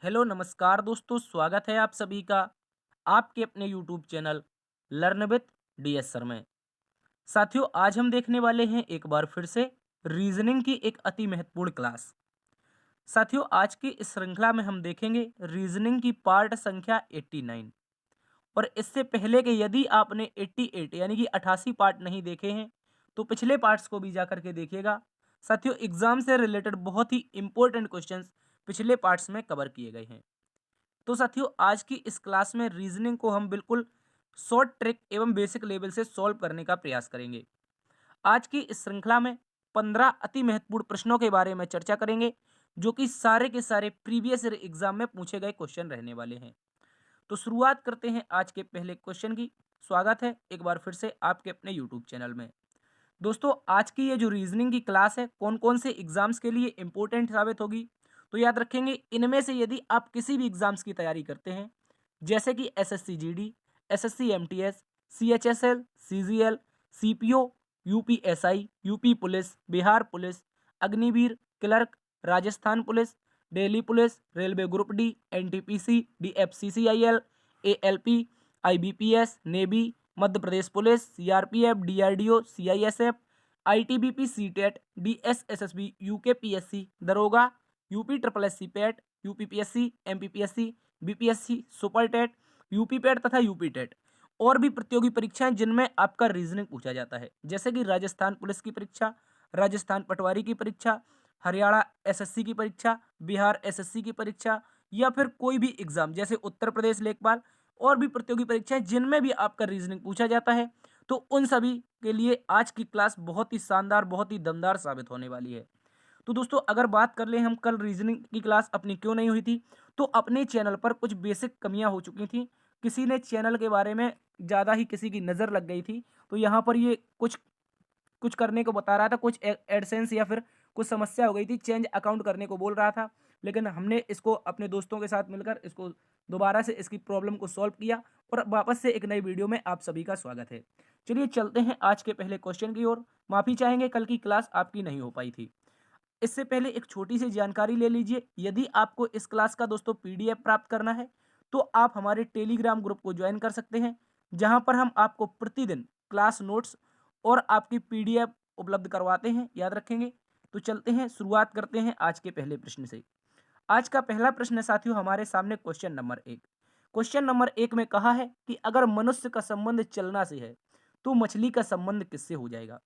Hello नमस्कार दोस्तों, स्वागत है आप सभी का आपके अपने YouTube channel learn with DS sir में। साथियों, आज हम देखने वाले हैं एक बार फिर से रीजनिंग की एक अति महत्वपूर्ण क्लास। साथियों, आज की इस श्रृंखला में हम देखेंगे रीजनिंग की पार्ट संख्या 89। और इससे पहले के यदि आपने 88 यानी कि 88 पार्ट नहीं देखे हैं तो पिछले पार्ट्स को भी जा करके देखिएगा। साथियों, एग्जाम से रिलेटेड बहुत ही इंपॉर्टेंट क्वेश्चंस पिछले पार्ट्स में कवर किए गए हैं। तो साथियों, आज की इस क्लास में रीजनिंग को हम बिल्कुल शॉर्ट ट्रिक एवं बेसिक लेवल से सॉल्व करने का प्रयास करेंगे। आज की इस श्रृंखला में 15 अति महत्वपूर्ण प्रश्नों के बारे में चर्चा करेंगे, जो कि सारे के सारे प्रीवियस ईयर एग्जाम में पूछे गए क्वेश्चन रहने वाले हैं। तो शुरुआत करते हैं आज के पहले क्वेश्चन की। स्वागत है एक बार फिर से आपके अपने यूट्यूब चैनल में। दोस्तों, आज की ये जो रीजनिंग की क्लास है कौन कौन से एग्जाम्स के लिए इंपॉर्टेंट साबित होगी, तो याद रखेंगे इनमें से यदि आप किसी भी एग्जाम्स की तैयारी करते हैं, जैसे कि SSC GD, SSC MTS, CHSL, CGL, CPO, UPSI, UP police, Bihar police, Agniveer, clerk, Rajasthan police, Delhi police, railway group D, NTPC, DFCCIL, ALP, IBPS, navy, Madhya Pradesh police, CRPF, DRDO, CISF, ITBP, CTET, DSSSB, UKPSC, दरोगा, UP triple SC PET, UPPSC, MPPSC, BPSC, super TET, UP PET तथा UP TET. और भी प्रतियोगी परीक्षाएं जिनमें आपका reasoning पूछा जाता है, जैसे कि राजस्थान पुलिस की परीक्षा, राजस्थान पटवारी की परीक्षा, हरियाणा एसएससी की परीक्षा, बिहार एसएससी की परीक्षा, या फिर कोई भी एग्जाम जैसे उत्तर प्रदेश लेखपाल। और भी प्रतियोगी परीक्षाएं जिनमें भी आपका रीजनिंग पूछा जाता है, तो उन सभी के लिए आज की क्लास बहुत ही शानदार, बहुत ही दमदार साबित होने वाली है। तो दोस्तों, अगर बात कर लें हम कल रीजनिंग की क्लास अपनी क्यों नहीं हुई थी, तो अपने चैनल पर कुछ बेसिक कमियां हो चुकी थी। किसी ने चैनल के बारे में ज़्यादा ही किसी की नज़र लग गई थी, तो यहाँ पर ये कुछ कुछ करने को बता रहा था, कुछ एडसेंस या फिर कुछ समस्या हो गई थी, चेंज अकाउंट करने को बोल रहा था। लेकिन हमने इसको अपने दोस्तों के साथ मिलकर इसको दोबारा से इसकी प्रॉब्लम को सॉल्व किया और वापस से एक नई वीडियो में आप सभी का स्वागत है। चलिए चलते हैं आज के पहले क्वेश्चन की ओर। माफ़ी चाहेंगे, कल की क्लास आपकी नहीं हो पाई थी। इससे पहले एक छोटी सी जानकारी ले लीजिए। यदि आपको इस क्लास का दोस्तों पीडीएफ प्राप्त करना है, तो आप हमारे टेलीग्राम ग्रुप को ज्वाइन कर सकते हैं, जहां पर हम आपको प्रतिदिन क्लास नोट्स और आपकी पीडीएफ उपलब्ध करवाते हैं, याद रखेंगे। तो चलते हैं, शुरुआत करते हैं आज के पहले प्रश्न से। आज का पहला प्रश्न है साथियों हमारे सामने क्वेश्चन नंबर 1। क्वेश्चन नंबर 1 में कहा है कि अगर मनुष्य का संबंध चलना से है, तो मछली का संबंध किससे हो जाएगा।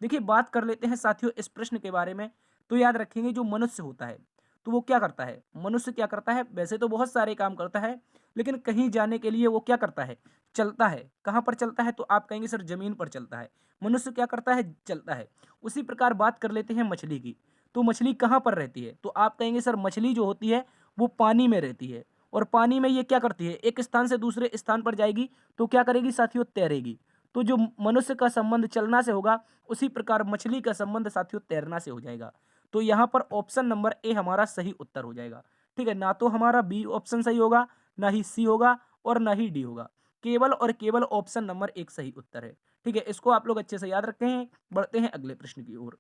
देखिए, बात कर लेते हैं साथियों इस प्रश्न के बारे में। तो याद रखेंगे, जो मनुष्य होता है तो वो क्या करता है, मनुष्य क्या करता है, वैसे तो बहुत सारे काम करता है, लेकिन कहीं जाने के लिए वो क्या करता है, चलता है। कहाँ पर चलता है, तो आप कहेंगे सर जमीन पर चलता है। मनुष्य क्या करता है, चलता है। उसी प्रकार बात कर लेते हैं मछली की। तो मछली कहाँ पर रहती है, तो आप कहेंगे सर मछली जो होती है वो पानी में रहती है। और पानी में ये क्या करती है, एक स्थान से दूसरे स्थान पर जाएगी तो क्या करेगी साथियों, तैरेगी। तो जो मनुष्य का संबंध चलना से होगा, उसी प्रकार मछली का संबंध साथियों तैरना से हो जाएगा। तो यहाँ पर ऑप्शन नंबर ए हमारा सही उत्तर हो जाएगा। ठीक है, ना तो हमारा बी ऑप्शन सही होगा, ना ही सी होगा, और ना ही डी होगा। केवल और केवल ऑप्शन नंबर एक सही उत्तर है। ठीक है, इसको आप लोग अच्छे से याद रखते हैं। बढ़ते हैं अगले प्रश्न की ओर।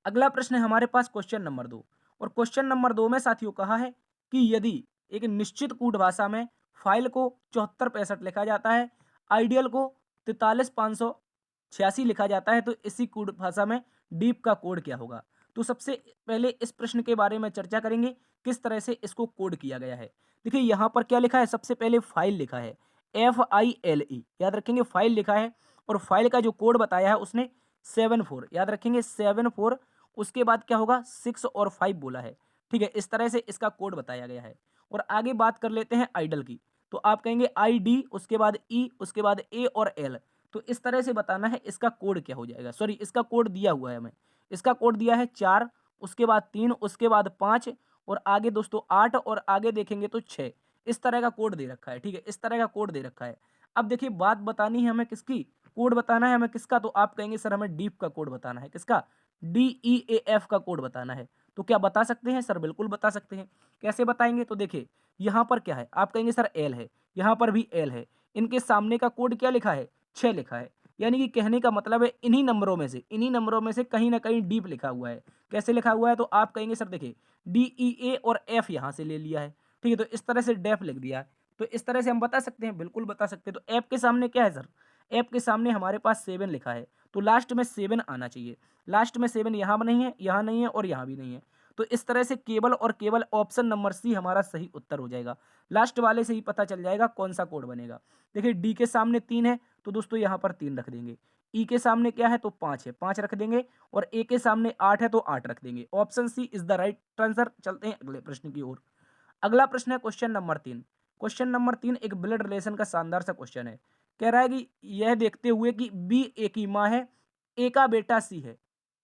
अगला प्रश्न है हमारे पास क्वेश्चन नंबर 2। और क्वेश्चन नंबर 2 में साथियों कहा है कि यदि एक निश्चित कूट भाषा में फाइल को 7465 लिखा जाता है, आइडियल को 43586 लिखा जाता है, तो इसी कूट भाषा में डीप का कोड क्या होगा। तो सबसे पहले इस प्रश्न के बारे में चर्चा करेंगे, किस तरह से इसको कोड किया गया है। देखिए, यहाँ पर क्या लिखा है, सबसे पहले फाइल लिखा है, FILE, याद रखेंगे फाइल लिखा है। और फाइल का जो कोड बताया है उसने 74, याद रखेंगे 74। उसके बाद क्या होगा, 6 और 5 बोला है। ठीक है, इस तरह से इसका कोड बताया गया है। और आगे बात कर लेते हैं आइडल की। तो आप कहेंगे ID, उसके बाद E, उसके बाद A और L। तो इस तरह से बताना है इसका कोड क्या हो जाएगा। सॉरी, इसका कोड दिया हुआ है हमें। इसका कोड दिया है 4, उसके बाद 3, उसके बाद 5, और आगे दोस्तों 8, और आगे देखेंगे तो 6। इस तरह का कोड दे रखा है। ठीक है, इस तरह का कोड दे रखा है। अब देखिए, बात बतानी है हमें किसकी, कोड बताना है हमें किसका। तो आप कहेंगे सर हमें डीप का कोड बताना है, किसका, DEAF का कोड बताना है। तो क्या बता सकते हैं सर, बिल्कुल बता सकते हैं। कैसे बताएंगे, तो देखिए यहाँ पर क्या है, आप कहेंगे सर एल है, यहाँ पर भी एल है। इनके सामने का कोड क्या लिखा है, 6 लिखा है। यानी कि कहने का मतलब है इन्हीं नंबरों में से कहीं ना कहीं डीप लिखा हुआ है। कैसे लिखा हुआ है? तो आप कहेंगे सर देखिए DEA और F यहाँ से ले लिया है, ठीक है, तो इस तरह से डेफ लिख दिया है। तो इस तरह से हम बता सकते हैं, बिल्कुल बता सकते हैं। तो एफ के सामने क्या है सर? एफ के सामने हमारे पास 7 लिखा है, तो लास्ट में 7 आना चाहिए। लास्ट में 7 यहाँ नहीं है, यहाँ नहीं है और यहाँ भी नहीं है। तो इस तरह से केवल और केवल ऑप्शन नंबर सी हमारा सही उत्तर हो जाएगा। लास्ट वाले से ही पता चल जाएगा कौन सा कोड बनेगा। देखिए डी के सामने 3 है, तो दोस्तों यहाँ पर 3 रख देंगे। ई के सामने क्या है? तो 5 है, 5 रख देंगे। और ए के सामने 8 है, तो 8 रख देंगे। Option C is the right answer. चलते हैं अगले प्रश्न की ओर। अगला प्रश्न है क्वेश्चन नंबर 3। क्वेश्चन नंबर 3 एक ब्लड रिलेशन का शानदार सा क्वेश्चन है। कह रहा है कि यह देखते हुए कि बी ए की माँ है, ए का बेटा सी है,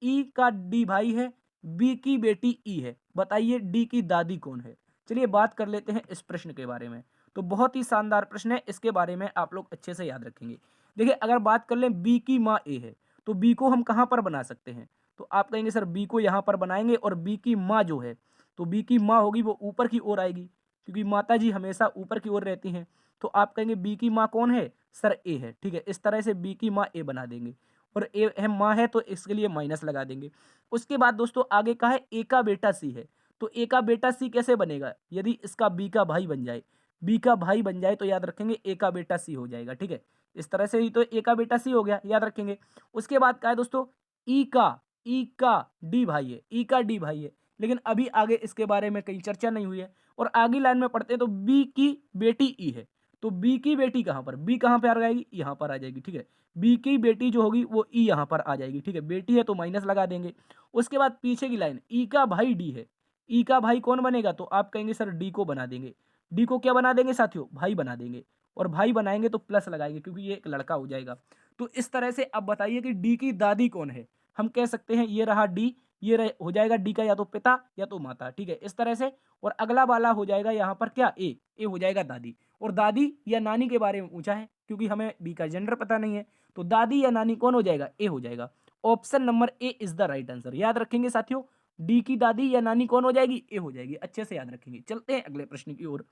ई का डी भाई है, बी की बेटी ई है, बताइए डी की दादी कौन है। चलिए बात कर लेते हैं इस प्रश्न के बारे में। तो बहुत ही शानदार प्रश्न है, इसके बारे में आप लोग अच्छे से याद रखेंगे। देखिए अगर बात कर लें बी की माँ ए है, तो बी को हम कहाँ पर बना सकते हैं? तो आप कहेंगे सर बी को यहाँ पर बनाएंगे, और बी की माँ जो है, तो बी की माँ होगी वो ऊपर की ओर आएगी, क्योंकि माता जी हमेशा ऊपर की ओर रहती हैं। तो आप कहेंगे बी की माँ कौन है? सर ए है, ठीक है। इस तरह से बी की माँ ए बना देंगे, और ए है माँ है, तो इसके लिए माइनस लगा देंगे। उसके बाद दोस्तों आगे का है ए का बेटा सी है, तो ए का बेटा सी कैसे बनेगा? यदि इसका बी का भाई बन जाए, बी का भाई बन जाए, तो याद रखेंगे ए का बेटा सी हो जाएगा, ठीक है। इस तरह से ही तो ए का बेटा सी हो गया, याद रखेंगे। उसके बाद का है दोस्तों ई का डी भाई है, ई का डी भाई है, लेकिन अभी आगे इसके बारे में कहीं चर्चा नहीं हुई है। और आगे लाइन में पढ़ते हैं तो बी की बेटी ई है, तो बी की बेटी कहाँ पर? बी कहाँ पे आ जाएगी? यहाँ पर आ जाएगी, ठीक है। बी की बेटी जो होगी वो ई यहाँ पर आ जाएगी, ठीक है। बेटी है तो माइनस लगा देंगे। उसके बाद पीछे की लाइन ई का भाई डी है, ई का भाई कौन बनेगा? तो आप कहेंगे सर डी को बना देंगे। डी को क्या बना देंगे साथियों? भाई बना देंगे। और भाई बनाएंगे तो प्लस लगाएंगे, क्योंकि ये एक लड़का हो जाएगा। तो इस तरह से अब बताइए कि डी की दादी कौन है? हम कह सकते हैं ये रहा डी, हो जाएगा डी का या तो पिता या तो माता, ठीक है, इस तरह से। और अगला वाला हो जाएगा यहाँ पर क्या? ए हो जाएगा दादी। और दादी या नानी के बारे में पूछा है, क्योंकि हमें बी का जेंडर पता नहीं है, तो दादी या नानी कौन हो जाएगा? ए हो जाएगा। Option number A is the right answer. याद रखेंगे साथियों, डी की दादी या नानी कौन हो जाएगी? ए हो जाएगी। अच्छे से याद रखेंगे। चलते हैं अगले प्रश्न की ओर।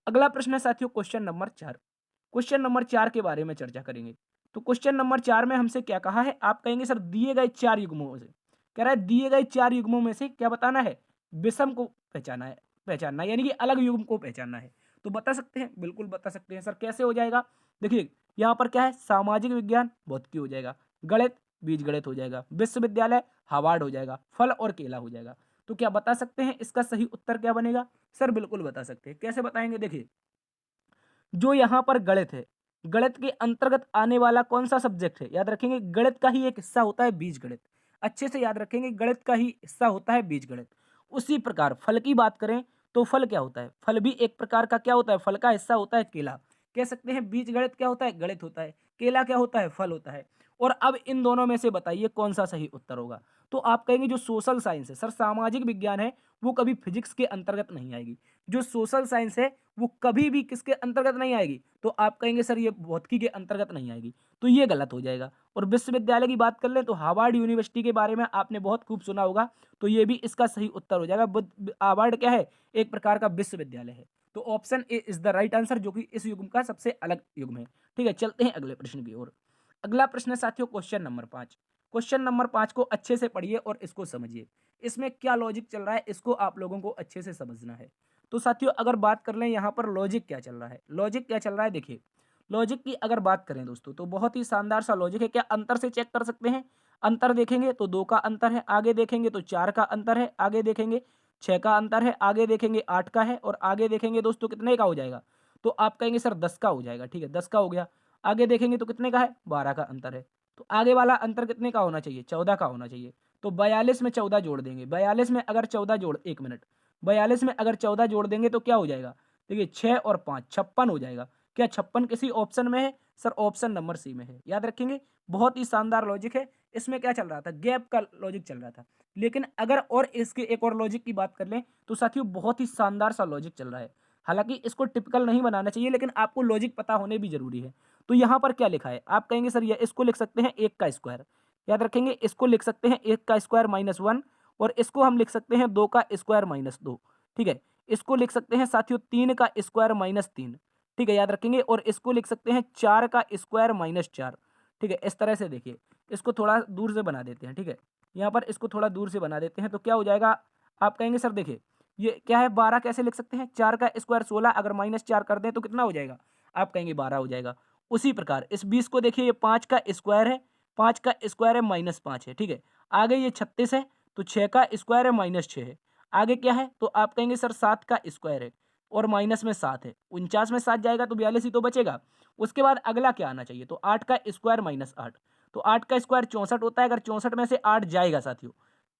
अगला प्रश्न है साथियों क्वेश्चन नंबर 4। क्वेश्चन नंबर 4 के बारे में चर्चा करेंगे। तो क्वेश्चन नंबर 4 में हमसे क्या कहा है? आप कहेंगे सर दिए गए 4 युग्मों से, कह रहा है दिए गए 4 युग्मों में से क्या बताना है? विषम को पहचानना है, यानी कि अलग युग्म को पहचानना है। तो बता सकते हैं, बिल्कुल बता सकते हैं सर। कैसे हो जाएगा? देखिए यहाँ पर क्या है? सामाजिक विज्ञान भौतिकी हो जाएगा, गणित बीजगणित हो जाएगा, विश्वविद्यालय हार्वर्ड हो जाएगा, फल और केला हो जाएगा। तो क्या बता सकते हैं इसका सही उत्तर क्या बनेगा? सर बिल्कुल बता सकते हैं। कैसे बताएंगे? देखिए जो यहाँ पर गणित है, गणित के अंतर्गत आने वाला कौन सा सब्जेक्ट है? याद रखेंगे गणित का ही एक हिस्सा होता है बीजगणित। अच्छे से याद रखेंगे, गणित का ही हिस्सा होता है बीजगणित। उसी प्रकार फल की बात करें तो फल क्या होता है? फल भी एक प्रकार का क्या होता है? फल का हिस्सा होता है केला। कह सकते हैं बीजगणित क्या होता है? गणित होता है। केला क्या होता है? फल होता है। और अब इन दोनों में से बताइए कौन सा सही उत्तर होगा? तो आप कहेंगे जो सोशल साइंस है, सर सामाजिक विज्ञान है, वो कभी फिजिक्स के अंतर्गत नहीं आएगी। जो सोशल साइंस है वो कभी भी किसके अंतर्गत नहीं आएगी? तो आप कहेंगे सर ये भौतिकी के अंतर्गत नहीं आएगी, तो ये गलत हो जाएगा। और विश्वविद्यालय की बात कर लें तो हार्वर्ड यूनिवर्सिटी के बारे में आपने बहुत खूब सुना होगा, तो ये भी इसका सही उत्तर हो जाएगा। हार्वर्ड क्या है? एक प्रकार का विश्वविद्यालय है। तो option A is the right answer, जो कि इस युग्म का सबसे अलग युग्म है। ठीक है, चलते हैं अगले प्रश्न की ओर। अगला प्रश्न है साथियों क्वेश्चन नंबर 5। क्वेश्चन नंबर 5 को अच्छे से पढ़िए और इसको समझिए। इसमें क्या लॉजिक चल रहा है इसको आप लोगों को अच्छे से समझना है। तो साथियों अगर बात कर लें यहाँ पर लॉजिक क्या चल रहा है, लॉजिक क्या चल रहा है, देखिए लॉजिक की अगर बात करें दोस्तों तो बहुत ही शानदार सा लॉजिक है। क्या अंतर से चेक कर सकते हैं? अंतर देखेंगे तो 2 का अंतर है, आगे देखेंगे तो 4 का अंतर है, आगे देखेंगे 6 का अंतर है, आगे देखेंगे 8 का है, और आगे देखेंगे दोस्तों कितने का हो जाएगा? तो आप कहेंगे सर 10 का हो जाएगा। ठीक है, 10 का हो गया। आगे देखेंगे तो कितने का है? 12 का अंतर है। तो आगे वाला अंतर कितने का होना चाहिए? 14 का होना चाहिए। तो 42 में 14 जोड़ देंगे। 42 में अगर 14 जोड़, 1 मिनट, 42 में अगर 14 जोड़ देंगे तो क्या हो जाएगा? देखिए 6 और 5 56 हो जाएगा। क्या 56 किसी ऑप्शन में है? सर ऑप्शन नंबर सी में है। याद रखेंगे, बहुत ही शानदार लॉजिक है। इसमें क्या चल रहा था? गैप का लॉजिक चल रहा था। लेकिन अगर और इसके एक और लॉजिक की बात कर लें तो साथियों बहुत ही शानदार सा लॉजिक चल रहा है। हालांकि इसको टिपिकल नहीं बनाना चाहिए, लेकिन आपको लॉजिक पता होने भी जरूरी है। तो यहाँ पर क्या लिखा है? आप कहेंगे सर ये इसको लिख सकते हैं 1 का स्क्वायर। याद रखेंगे, इसको लिख सकते हैं 1 का स्क्वायर माइनस 1, और इसको हम लिख सकते हैं 2 का स्क्वायर माइनस 2। ठीक है, इसको लिख सकते हैं साथियों 3 का स्क्वायर माइनस 3। ठीक है, याद रखेंगे। और इसको लिख सकते हैं 4 का स्क्वायर माइनस 4। ठीक है, इस तरह से देखिए, इसको थोड़ा दूर से बना देते हैं, ठीक है, यहाँ पर इसको थोड़ा दूर से बना देते हैं तो क्या हो जाएगा, आप कहेंगे सर देखिए ये क्या है, 12 कैसे लिख सकते हैं, 4 का स्क्वायर 16, अगर -4 कर दें तो कितना हो जाएगा, आप कहेंगे 12 हो जाएगा। उसी प्रकार इस 20 को देखिए, ये 5 का स्क्वायर है, 5 का स्क्वायर है -5 है, ठीक है, आगे ये 36 है तो 6 का स्क्वायर है -6 है, आगे क्या है तो आप कहेंगे सर 7 का स्क्वायर है और माइनस में 7 है, 49 में 7 जाएगा तो 42 ही तो बचेगा। उसके बाद अगला क्या आना चाहिए, तो 8 का स्क्वायर -8, तो 8 का स्क्वायर 64 होता है, अगर 64 में से 8 जाएगा साथियों,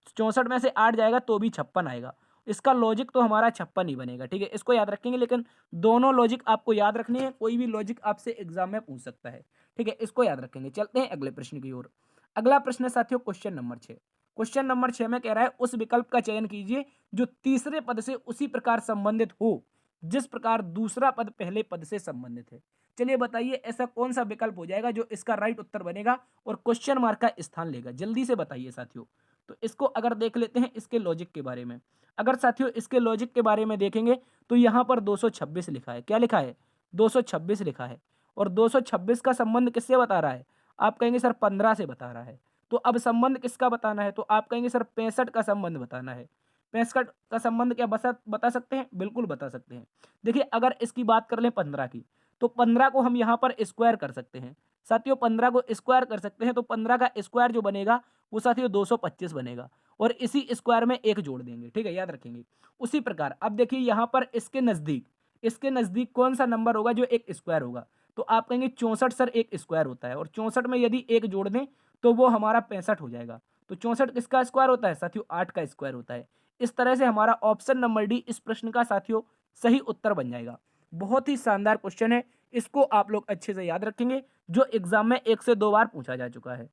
64 में से 8 जाएगा तो भी 56 आएगा। इसका लॉजिक तो हमारा 56 ही बनेगा, ठीक है, इसको याद रखेंगे, लेकिन दोनों लॉजिक आपको याद रखने हैं, कोई भी लॉजिक आपसे एग्जाम में पूछ सकता है, ठीक है, इसको याद रखेंगे। चलते हैं अगले प्रश्न की ओर। अगला प्रश्न है साथियों क्वेश्चन नंबर 6। क्वेश्चन नंबर 6 में कह रहा है उस विकल्प का चयन कीजिए जो तीसरे पद से उसी प्रकार संबंधित हो जिस प्रकार दूसरा पद पहले पद से संबंधित है। चलिए बताइए ऐसा कौन सा विकल्प हो जाएगा जो इसका राइट उत्तर बनेगा और क्वेश्चन मार्क का स्थान लेगा, जल्दी से बताइए साथियों। तो इसको अगर देख लेते हैं इसके लॉजिक के बारे में, अगर साथियों इसके लॉजिक के बारे में देखेंगे तो यहाँ पर 226 लिखा है, क्या लिखा है, 226 लिखा है, और 226 का संबंध किससे बता रहा है, आप कहेंगे सर 15 से बता रहा है। तो अब संबंध किसका बताना है, तो आप कहेंगे सर 65 का संबंध बताना है। 65 का संबंध क्या बता सकते हैं, बिल्कुल बता सकते हैं। देखिए अगर इसकी बात कर लें 15 की, तो 15 को हम यहाँ पर स्क्वायर कर सकते हैं साथियों, 15 को स्क्वायर कर सकते हैं, तो 15 का स्क्वायर जो बनेगा वो साथियों 225 बनेगा, और इसी स्क्वायर में एक जोड़ देंगे, ठीक है, याद रखेंगे। उसी प्रकार अब देखिए यहाँ पर इसके नज़दीक कौन सा नंबर होगा जो एक स्क्वायर होगा, तो आप कहेंगे 64 सर एक स्क्वायर होता है, और 64 में यदि एक जोड़ दें तो वो हमारा 65 हो जाएगा। तो 64 किसका स्क्वायर होता है साथियों, 8 का स्क्वायर होता है। इस तरह से हमारा ऑप्शन नंबर डी इस प्रश्न का साथियों सही उत्तर बन जाएगा। बहुत ही शानदार क्वेश्चन है, इसको आप लोग अच्छे से याद रखेंगे, जो एग्जाम में 1 से 2 बार पूछा जा चुका है।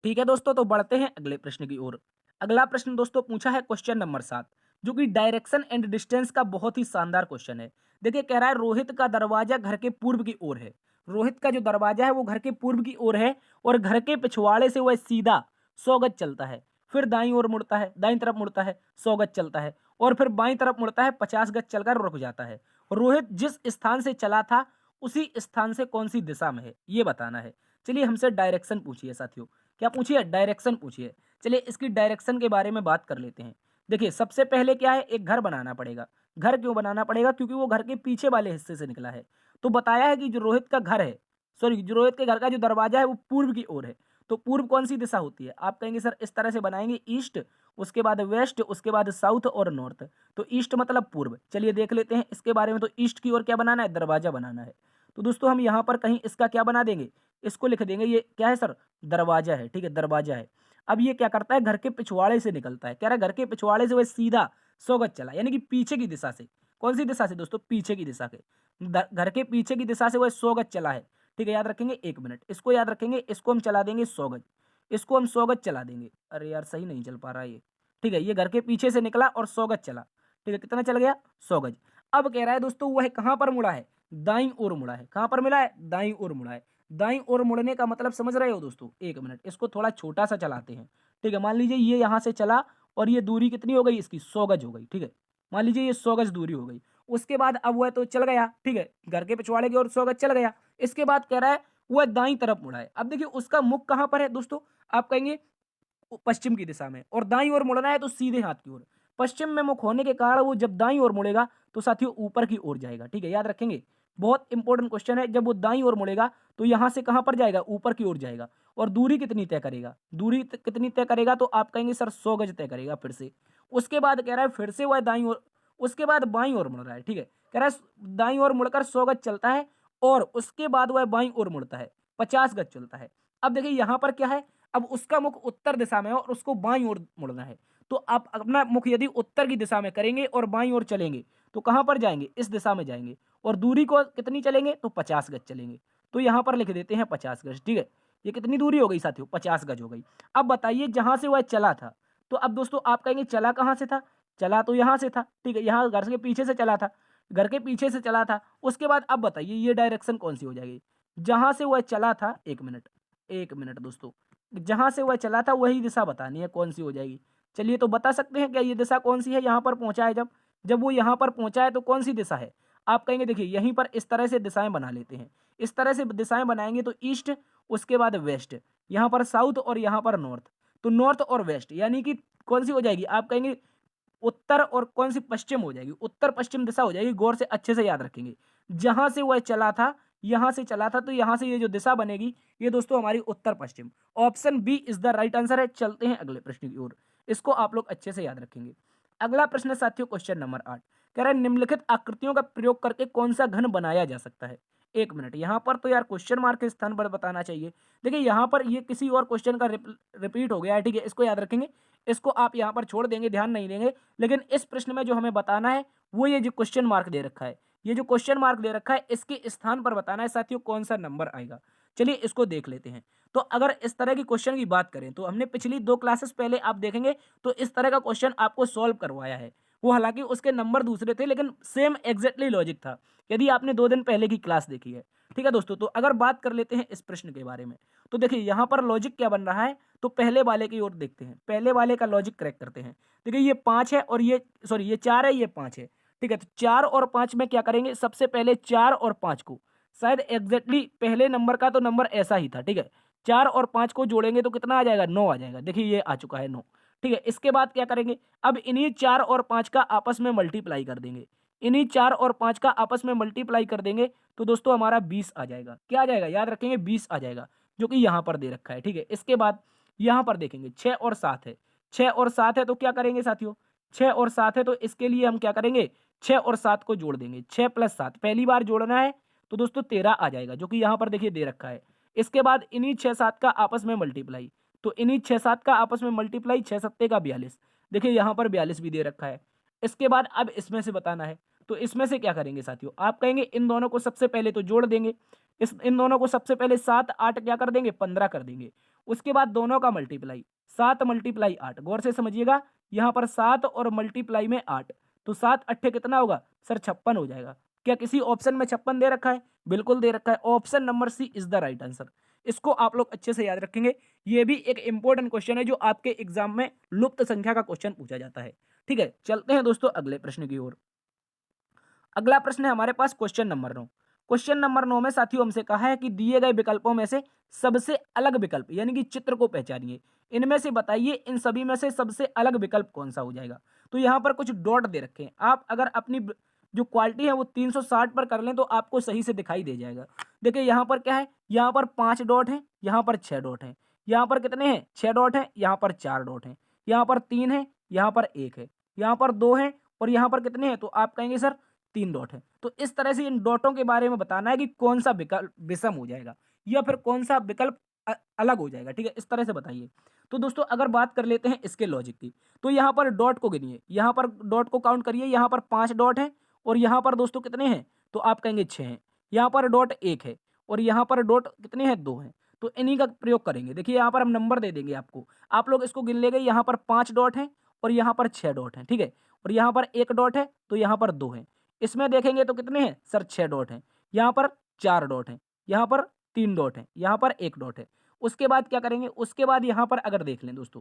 ठीक है दोस्तों, तो बढ़ते हैं अगले प्रश्न की ओर। अगला प्रश्न दोस्तों पूछा है क्वेश्चन नंबर 7, जो कि डायरेक्शन एंड डिस्टेंस का बहुत ही शानदार क्वेश्चन है। देखिए कह रहा है रोहित का दरवाजा घर के पूर्व की ओर है, रोहित का जो दरवाजा है वो घर के पूर्व की ओर है, और घर के पिछवाड़े से वह सीधा 100 गज चलता है, फिर दाईं ओर मुड़ता है, दाईं तरफ मुड़ता है 100 गज चलता है, और फिर बाईं तरफ मुड़ता है 50 गज चलकर रुक जाता है। रोहित जिस स्थान से चला था उसी स्थान से कौन सी दिशा में है, ये बताना है। चलिए हमसे डायरेक्शन पूछिए साथियों, क्या पूछिए, डायरेक्शन पूछिए। चलिए इसकी डायरेक्शन के बारे में बात कर लेते हैं। देखिए सबसे पहले क्या है, एक घर बनाना पड़ेगा। घर क्यों बनाना पड़ेगा, क्योंकि वो घर के पीछे वाले हिस्से से निकला है। तो बताया है कि जो रोहित का घर है, सॉरी जो रोहित के घर का जो दरवाजा है वो पूर्व की ओर है। तो पूर्व कौन सी दिशा होती है, आप कहेंगे सर इस तरह से बनाएंगे, ईस्ट, उसके बाद वेस्ट, उसके बाद साउथ और नॉर्थ। तो ईस्ट मतलब पूर्व। चलिए देख लेते हैं इसके बारे में। तो ईस्ट की ओर क्या बनाना है, दरवाजा बनाना है। तो दोस्तों हम यहाँ पर कहीं इसका क्या बना देंगे, इसको लिख देंगे, ये क्या है सर, दरवाजा है, ठीक है, दरवाजा है। अब ये क्या करता है, घर के पिछवाड़े से निकलता है, कह रहा है घर के पिछवाड़े से वह सीधा 100 गज चला, यानी कि पीछे की दिशा से। कौन सी दिशा से दोस्तों, पीछे की दिशा के, घर के पीछे की दिशा से वह 100 गज चला है, ठीक है, याद रखेंगे, 1 मिनट, इसको याद रखेंगे, इसको हम चला देंगे 100 गज, इसको हम 100 गज चला देंगे। अरे यार सही नहीं चल पा रहा ये, ठीक है, ये घर के पीछे से निकला और 100 गज चला, ठीक है, कितना चल गया, 100 गज। अब कह रहा है दोस्तों वह कहाँ पर मुड़ा है, दाईं ओर मुड़ा है, कहाँ पर मिला है, दाईं ओर मुड़ा है। दाईं ओर मुड़ने का मतलब समझ रहे हो दोस्तों, 1 मिनट, इसको थोड़ा छोटा सा चलाते हैं, ठीक है, मान लीजिए ये यहाँ से चला और ये दूरी कितनी हो गई इसकी, 100 गज हो गई, ठीक है, मान लीजिए ये 100 गज दूरी हो गई। उसके बाद अब वह तो चल गया, ठीक है, घर के पिछवाड़े की ओर 100 गज चल गया। इसके बाद कह रहा है वह दाईं तरफ मुड़ा है। अब देखिए उसका मुख कहाँ पर है दोस्तों, आप कहेंगे पश्चिम की दिशा में, और दाईं ओर मुड़ना है तो सीधे हाथ की ओर। पश्चिम में मुख होने के कारण वो जब दाईं ओर मुड़ेगा तो साथियों ऊपर की ओर जाएगा, ठीक है, याद रखेंगे, बहुत इंपॉर्टेंट क्वेश्चन है। जब वो दाईं ओर मुड़ेगा तो यहाँ से कहाँ पर जाएगा, ऊपर की ओर जाएगा। और दूरी कितनी तय करेगा, दूरी कितनी तय करेगा, तो आप कहेंगे सर 100 गज तय करेगा फिर से। उसके बाद कह रहा है फिर से वह दाईं ओर, उसके बाद बाईं ओर मुड़ रहा है, ठीक है, कह रहा है दाईं ओर मुड़कर 100 गज चलता है, और उसके बाद वह बाईं ओर मुड़ता है, 50 गज चलता है। अब देखिए यहाँ पर क्या है, अब उसका मुख उत्तर दिशा में है और उसको बाईं ओर मुड़ना है। तो आप अपना मुख यदि उत्तर की दिशा में करेंगे और बाईं ओर चलेंगे तो कहां पर जाएंगे, इस दिशा में जाएंगे, और दूरी को कितनी चलेंगे, तो 50 गज चलेंगे। तो यहां पर लिख देते हैं 50 गज, ठीक है, ये कितनी दूरी हो गई साथियों, 50 गज हो गई। अब बताइए जहां से वह चला था, तो अब दोस्तों आप कहेंगे चला कहां से था, चला तो यहां से था, ठीक है, यहां घर के पीछे से चला था, घर के पीछे से चला था। उसके बाद अब बताइए ये डायरेक्शन कौन सी हो जाएगी, जहां से वह चला था, 1 मिनट, 1 मिनट दोस्तों, जहां से वह चला था वही दिशा बतानी है कौन सी हो जाएगी। चलिए तो बता सकते हैं क्या ये दिशा कौन सी है, यहाँ पर पहुंचा है, जब जब वो यहाँ पर पहुंचा है तो कौन सी दिशा है, आप कहेंगे देखिए यहीं पर इस तरह से दिशाएं बना लेते हैं। इस तरह से दिशाएं बनाएंगे तो ईस्ट, उसके बाद वेस्ट, यहाँ पर साउथ और यहाँ पर नॉर्थ। तो नॉर्थ और वेस्ट यानी कि कौन सी हो जाएगी, आप कहेंगे उत्तर और कौन सी पश्चिम हो जाएगी, उत्तर पश्चिम दिशा हो जाएगी। गौर से अच्छे से याद रखेंगे, जहां से वह चला था, यहां से चला था, तो यहां से ये जो दिशा बनेगी ये दोस्तों हमारी उत्तर पश्चिम। Option B is the right answer है। चलते हैं अगले प्रश्न की ओर, इसको आप लोग अच्छे से याद रखेंगे। अगला प्रश्न है साथियों क्वेश्चन नंबर 8, कह रहा है निम्नलिखित आकृतियों का प्रयोग करके कौन सा घन बनाया जा सकता है। एक मिनट, यहाँ पर तो यार क्वेश्चन मार्क के स्थान पर बताना चाहिए। देखिए यहाँ पर ये किसी और क्वेश्चन का रिपीट हो गया है, ठीक है, इसको याद रखेंगे, इसको आप यहाँ पर छोड़ देंगे, ध्यान नहीं देंगे। लेकिन इस प्रश्न में जो हमें बताना है वो ये जो क्वेश्चन मार्क दे रखा है, ये जो क्वेश्चन मार्क दे रखा है इसके स्थान पर बताना है साथियों कौन सा नंबर आएगा। चलिए इसको देख लेते हैं। तो अगर इस तरह की क्वेश्चन की बात करें तो हमने पिछली 2 क्लासेस पहले आप देखेंगे तो इस तरह का क्वेश्चन आपको सॉल्व करवाया है। वो हालांकि उसके नंबर दूसरे थे लेकिन सेम एग्जैक्टली लॉजिक था, यदि आपने 2 दिन पहले की क्लास देखी है। ठीक है दोस्तों, तो अगर बात कर लेते हैं इस प्रश्न के बारे में, तो देखिए यहाँ पर लॉजिक क्या बन रहा है, तो पहले वाले की ओर देखते हैं, पहले वाले का लॉजिक करेक्ट करते हैं। देखिए ये 5 है और ये सॉरी ये 4 है, ये 5 है। ठीक है, तो 4 और 5 में क्या करेंगे, सबसे पहले 4 और 5 को, शायद एग्जैक्टली पहले नंबर का तो नंबर ऐसा ही था। ठीक है, 4 और 5 को जोड़ेंगे तो कितना आ जाएगा, 9 आ जाएगा। देखिए ये आ चुका है 9। ठीक है, इसके बाद क्या करेंगे, अब इन्हीं 4 और 5 का आपस में मल्टीप्लाई कर देंगे, इन्हीं 4 और 5 का आपस में मल्टीप्लाई कर देंगे तो दोस्तों हमारा 20 आ जाएगा। क्या आ जाएगा, याद रखेंगे 20 आ जाएगा, जो कि यहाँ पर दे रखा है। ठीक है, इसके बाद यहाँ पर देखेंगे 6 और 7 है, 6 और 7 है तो क्या करेंगे साथियों, 6 और 7 है तो इसके लिए हम क्या करेंगे, 6 और 7 को जोड़ देंगे, 6 प्लस 7 पहली बार जोड़ना है तो दोस्तों 13 आ जाएगा, जो कि यहाँ पर देखिए दे रखा है। इसके बाद इन्हीं 6-7 का आपस में मल्टीप्लाई, तो इन्हीं 6-7 का आपस में मल्टीप्लाई, 6 सत्ते का 42, देखिए यहाँ पर 42 भी दे रखा है। इसके बाद अब इसमें से बताना है, तो इसमें से क्या करेंगे साथियों, आप कहेंगे इन दोनों को सबसे पहले तो जोड़ देंगे, इन दोनों को सबसे पहले 7 8 क्या कर देंगे, 15 कर देंगे। उसके बाद दोनों का मल्टीप्लाई, 7 मल्टीप्लाई 8, गौर से समझिएगा, यहाँ पर 7 और मल्टीप्लाई में 8, तो 7 अट्ठे कितना होगा सर, 56 हो जाएगा। क्या किसी ऑप्शन में 56 दे रखा है, बिल्कुल दे रखा है। Option number C is the right answer. इसको आप लोग अच्छे से याद रखेंगे, ये भी एक इंपॉर्टेंट क्वेश्चन है जो आपके एग्जाम में लुप्त संख्या का क्वेश्चन पूछा जाता है। ठीक है, चलते हैं दोस्तों अगले प्रश्न की ओर। अगला प्रश्न है हमारे पास क्वेश्चन नंबर 9। क्वेश्चन नंबर 9 में साथियों हमसे कहा है कि दिए गए विकल्पों में से सबसे अलग विकल्प यानी कि चित्र को पहचानिए, इनमें से बताइए इन सभी में से सबसे अलग विकल्प कौन सा हो जाएगा। तो यहाँ पर कुछ डॉट दे रखे हैं, आप अगर अपनी जो क्वालिटी है वो 360 पर कर लें तो आपको सही से दिखाई दे जाएगा। देखिए यहाँ पर क्या है, यहाँ पर 5 डॉट है, यहाँ पर 6 डॉट है, यहाँ पर कितने हैं 6 डॉट है, यहाँ पर 4 डॉट है, यहाँ पर 3 है, यहाँ पर 1 है, यहाँ पर 2 है और यहाँ पर कितने हैं, तो आप कहेंगे सर 3 डॉट है। तो इस तरह से इन डॉटों के बारे में बताना है कि कौन सा विकल्प विषम हो जाएगा या फिर कौन सा विकल्प अलग हो जाएगा। ठीक है, इस तरह से बताइए। तो दोस्तों अगर बात कर लेते हैं इसके लॉजिक की, तो यहाँ पर डॉट को गिनिए, यहाँ पर डॉट को काउंट करिए, यहाँ पर 5 डॉट है और यहाँ पर दोस्तों कितने हैं, तो आप कहेंगे 6 हैं, यहाँ पर डॉट 1 है और यहाँ पर डॉट कितने हैं 2 हैं। तो इन्हीं का प्रयोग करेंगे। देखिए यहाँ पर हम नंबर दे देंगे आपको, आप लोग इसको गिन लेंगे, यहाँ पर 5 डॉट है और यहाँ पर 6 डॉट है। ठीक है, और यहाँ पर 1 डॉट है तो यहाँ पर 2 है। इसमें देखेंगे तो कितने हैं सर 6 डॉट हैं, यहाँ पर 4 डॉट हैं, यहाँ पर 3 डॉट हैं, यहाँ पर 1 डॉट है। उसके बाद क्या करेंगे, उसके बाद यहाँ पर अगर देख लें दोस्तों,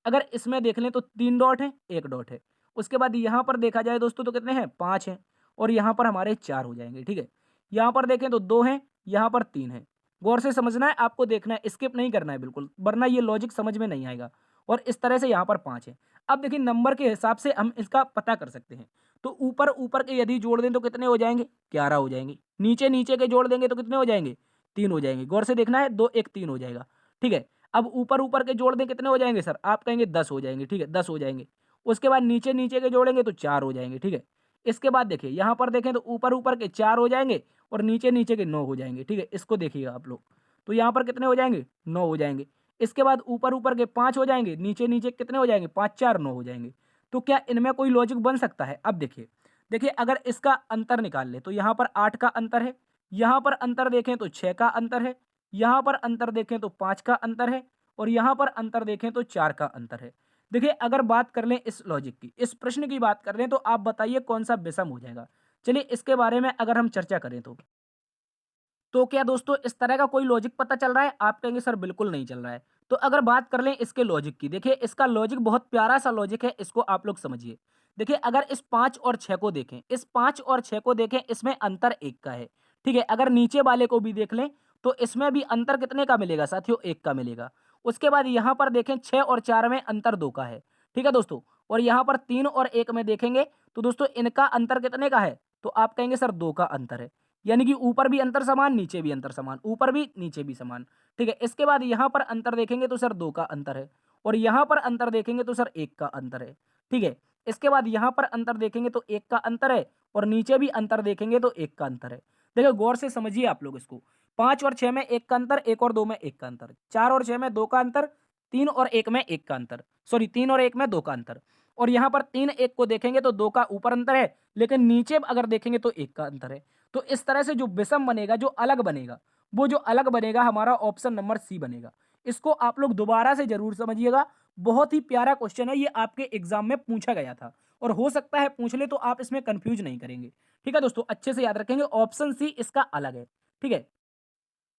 अगर इसमें देख लें तो 3 डॉट है, 1 डॉट है। उसके बाद यहाँ पर देखा जाए दोस्तों तो कितने हैं 5 हैं और यहाँ पर हमारे 4 हो जाएंगे। ठीक है, यहाँ पर देखें तो 2 हैं, यहाँ पर 3 है। गौर से समझना है, आपको देखना है, स्किप नहीं करना है बिल्कुल, वरना ये लॉजिक समझ में नहीं आएगा। और इस तरह से यहाँ पर 5 है। अब देखिए नंबर के हिसाब से हम इसका पता कर सकते हैं। तो ऊपर ऊपर के यदि जोड़ दें तो कितने हो जाएंगे, 11 हो जाएंगे। नीचे नीचे के जोड़ देंगे तो कितने हो जाएंगे, 3 हो जाएंगे। गौर से देखना है, 2 1 3 हो जाएगा। ठीक है, अब ऊपर ऊपर के जोड़ दें कितने हो जाएंगे सर, आप कहेंगे 10 हो जाएंगे। ठीक है, 10 हो जाएंगे। उसके बाद नीचे नीचे के जोड़ेंगे तो 4 हो जाएंगे। ठीक है, इसके बाद देखिए यहाँ पर देखें तो ऊपर ऊपर के 4 हो जाएंगे और नीचे नीचे के 9 हो जाएंगे। ठीक है, इसको देखिएगा आप लोग, तो यहाँ पर कितने हो जाएंगे 9 हो जाएंगे। इसके बाद ऊपर ऊपर के 5 हो जाएंगे, नीचे नीचे कितने हो जाएंगे 5 4 9 हो जाएंगे। तो क्या इनमें कोई लॉजिक बन सकता है। अब देखिए देखिए अगर इसका अंतर निकाल ले तो यहाँ पर 8 का अंतर है, यहाँ पर अंतर देखें तो 6 का अंतर है, यहाँ पर अंतर देखें तो 5 का अंतर है और यहाँ पर अंतर देखें तो 4 का अंतर है। देखिए अगर बात कर लें इस लॉजिक की, इस प्रश्न की बात कर लें तो आप बताइए कौन सा विषम हो जाएगा। चलिए इसके बारे में अगर हम चर्चा करें तो क्या दोस्तों इस तरह का कोई लॉजिक पता चल रहा है, आप कहेंगे सर बिल्कुल नहीं चल रहा है। तो अगर बात कर लें इसके लॉजिक की, देखिए इसका लॉजिक बहुत प्यारा सा लॉजिक है, इसको आप लोग समझिए। देखिए अगर इस 5 और 6 को देखें, इस 5 और 6 को देखें, इसमें अंतर 1 का है। ठीक है। अगर नीचे वाले को भी देख लें तो इसमें भी अंतर कितने का मिलेगा साथियों, 1 का मिलेगा। उसके बाद यहाँ पर देखें 6 और 4 में अंतर 2 का है, ठीक है दोस्तों। और यहाँ पर 3 और 1 में देखेंगे तो दोस्तों इनका अंतर कितने का है, तो आप कहेंगे सर 2 का अंतर है। यानी कि ऊपर भी अंतर समान, नीचे भी अंतर समान, ऊपर भी नीचे भी समान, ठीक है। इसके बाद यहाँ पर अंतर देखेंगे तो सर 2 का अंतर है, और यहाँ पर अंतर देखेंगे तो सर 1 का अंतर है, ठीक है। इसके बाद यहाँ पर अंतर देखेंगे तो 1 का अंतर है, और नीचे भी अंतर देखेंगे तो 1 का अंतर है। देखो गौर से समझिए आप लोग इसको, 5 और 6 में 1 का अंतर, 1 और 2 में 1 का अंतर, 4 और 6 में 2 का अंतर, 3 और 1 में 1 का अंतर, सॉरी 3 और 1 में 2 का अंतर। और यहाँ पर 3 1 को देखेंगे तो 2 का ऊपर अंतर है, लेकिन नीचे अगर देखेंगे तो 1 का अंतर है। तो इस तरह से जो विषम बनेगा, जो अलग बनेगा, वो जो अलग बनेगा हमारा ऑप्शन नंबर सी बनेगा। इसको आप लोग दोबारा से जरूर समझिएगा, बहुत ही प्यारा क्वेश्चन है, ये आपके एग्जाम में पूछा गया था, और हो सकता है पूछ ले तो आप इसमें कंफ्यूज नहीं करेंगे, ठीक है दोस्तों। अच्छे से याद रखेंगे, ऑप्शन सी इसका अलग है, ठीक है।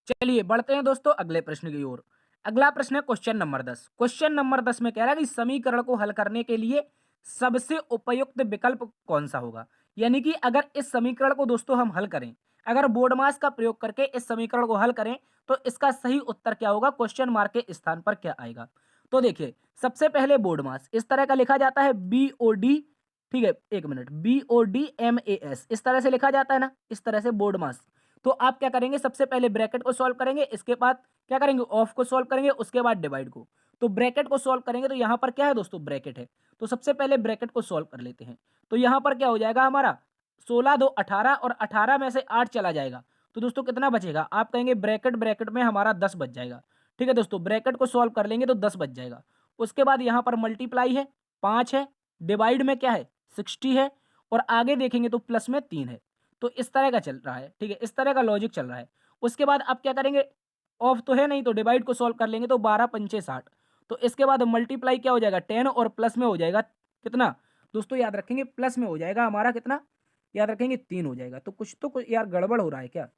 चलिए बढ़ते हैं दोस्तों अगले प्रश्न की ओर। अगला प्रश्न है क्वेश्चन नंबर 10। क्वेश्चन नंबर 10 में कह रहा है कि समीकरण को हल करने के लिए सबसे उपयुक्त विकल्प कौन सा होगा। यानी कि अगर इस समीकरण को दोस्तों हम हल करें, अगर बोर्ड मास का प्रयोग करके इस समीकरण को हल करें तो इसका सही उत्तर क्या होगा, क्वेश्चन मार्क के स्थान पर क्या आएगा। तो देखिए सबसे पहले बोर्ड मास इस तरह का लिखा जाता है, BOD, ठीक है, एक मिनट, BODMAS इस तरह से लिखा जाता है ना, इस तरह से बोर्ड मास। तो आप क्या करेंगे, सबसे पहले ब्रैकेट को सॉल्व करेंगे, इसके बाद क्या करेंगे, ऑफ को सॉल्व करेंगे, उसके बाद डिवाइड को। तो ब्रैकेट को सॉल्व करेंगे तो यहाँ पर क्या है दोस्तों, ब्रैकेट है। तो सबसे पहले ब्रैकेट को सॉल्व कर लेते हैं। तो यहाँ पर क्या हो जाएगा हमारा, 16 2 18, और 18 में से 8 चला जाएगा तो दोस्तों कितना बचेगा, आप कहेंगे ब्रैकेट ब्रैकेट में हमारा 10 बच जाएगा, ठीक है दोस्तों। ब्रैकेट को सॉल्व कर लेंगे तो 10 बच जाएगा। उसके बाद यहाँ पर मल्टीप्लाई है, 5 है, डिवाइड में क्या है 60 है, और आगे देखेंगे तो प्लस में 3 है। तो इस तरह का चल रहा है, ठीक है, इस तरह का लॉजिक चल रहा है। उसके बाद आप क्या करेंगे, ऑफ तो है नहीं तो डिवाइड को सॉल्व कर लेंगे तो 12 पंचे 60। तो इसके बाद मल्टीप्लाई क्या हो जाएगा, 10, और प्लस में हो जाएगा कितना दोस्तों, याद रखेंगे प्लस में हो जाएगा हमारा कितना, याद रखेंगे 3 हो जाएगा। तो कुछ यार गड़बड़ हो रहा है क्या,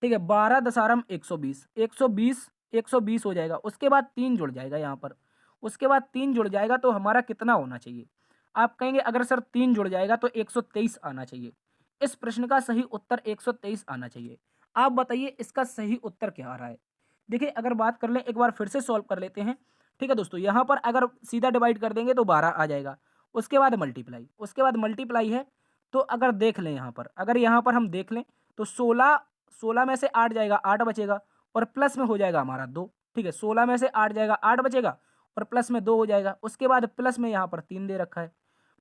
ठीक है। 12 दसारम 120, 120, 120 हो जाएगा। उसके बाद 3 जुड़ जाएगा यहाँ पर, उसके बाद 3 जुड़ जाएगा तो हमारा कितना होना चाहिए, आप कहेंगे अगर सर 3 जुड़ जाएगा तो 123 आना चाहिए। इस प्रश्न का सही उत्तर 123 आना चाहिए। आप बताइए इसका सही उत्तर क्या आ रहा है। देखिए अगर बात कर लें, एक बार फिर से सॉल्व कर लेते हैं, ठीक है दोस्तों। यहाँ पर अगर सीधा डिवाइड कर देंगे तो 12 आ जाएगा, उसके बाद मल्टीप्लाई, उसके बाद मल्टीप्लाई है। तो अगर देख लें यहाँ पर, अगर यहाँ पर हम देख लें तो 16 में से 8 जाएगा, 8 बचेगा, और प्लस में हो जाएगा हमारा 2, ठीक है। 16 में से 8 जाएगा, 8 बचेगा, और प्लस में 2 हो जाएगा। उसके बाद प्लस में यहाँ पर 3 दे रखा है।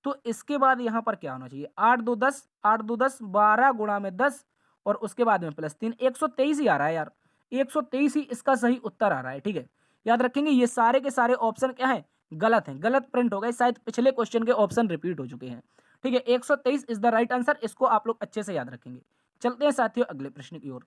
तो इसके बाद यहाँ पर क्या होना चाहिए, 8 2 10, 8 2 10, 12 गुणा में 10, और उसके बाद में प्लस 3, 123 ही आ रहा है यार, 123 ही इसका सही उत्तर आ रहा है, ठीक है। याद रखेंगे ये सारे के सारे ऑप्शन क्या है, गलत हैं, गलत प्रिंट हो गए, शायद पिछले क्वेश्चन के ऑप्शन रिपीट हो चुके हैं, ठीक है। 123 इज द राइट आंसर, इसको आप लोग अच्छे से याद रखेंगे। चलते हैं साथियों अगले प्रश्न की ओर।